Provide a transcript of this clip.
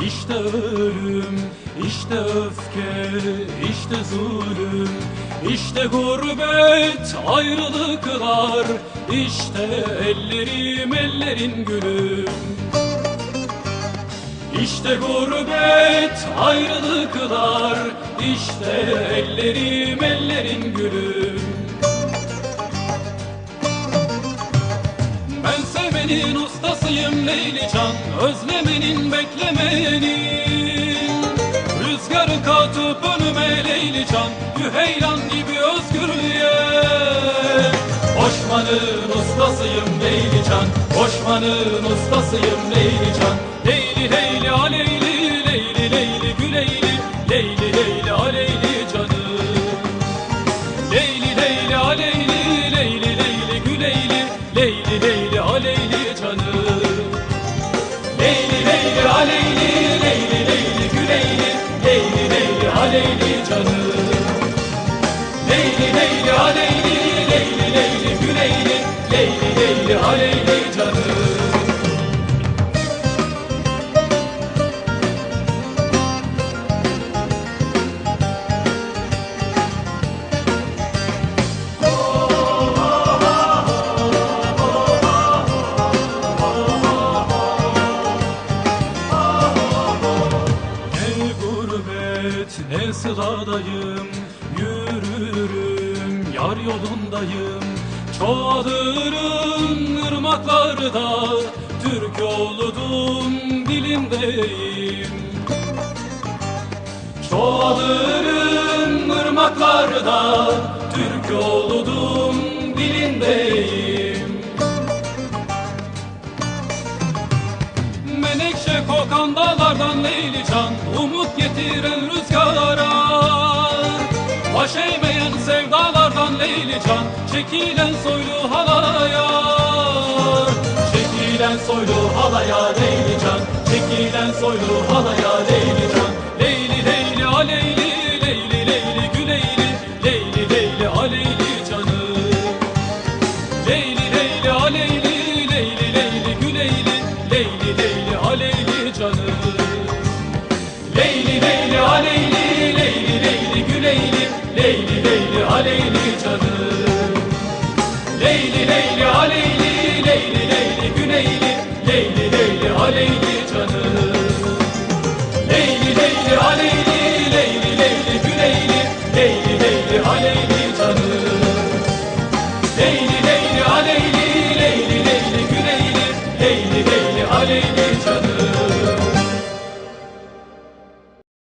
İşte ölüm, işte öfke, işte zulüm, işte gurbet, ayrılıklar, işte ellerim ellerin gülüm. İşte gurbet, ayrılıklar, işte ellerim ellerin gülüm. Ben sevmenin ustasıyım Leylican, özlemenin beklemenin. Rüzgarı katıp önüme Leylican, Yüheylan gibi özgürlüğe. Koşmanın ustasıyım Leylican, koşmanın ustasıyım Leylican. Leyli leyli aleyli, leyli leyli güleyli, leyli leyli aleyli canım. Leyli leyli aleyli, leyli leyli güleyli, leyli leyli aleyli canım. Leyli leyli aleyli, leyli leyli güleyli, leyli leyli aleyli canım. Leyli leyli aleyli, leyli leyli güleyli, leyli leyli aleyli canım. Ne sıladayım, yürürüm, yar yolundayım. Çoğalırım ırmaklarda, Türk oğludum dilindeyim. Çoğalırım ırmaklarda, Türk oğludum dilindeyim. Menekşe kokan dağlardan Leylican, umut getiren rüzgara. Baş eğmeyen sevdalardan Leylican, çekilen soylu halaya. Çekilen soylu halaya Leylican, çekilen soylu halaya Leylican. Leyli leyli aleyli, leyli leyli güleyli, leyli leyli aleyli canım. Leyli leyli aleyli, leyli leyli güleyli, leyli leyli aleyli canım. Leyli leyli aleyli, leyli leyli güleyli, leyli leyli aleyli canım. Leyli leyli aleyli, leyli leyli güleyli, leyli leyli aleyli canım. Leyli leyli aleyli, leyli leyli güleyli, leyli leyli aleyli canım. Leyli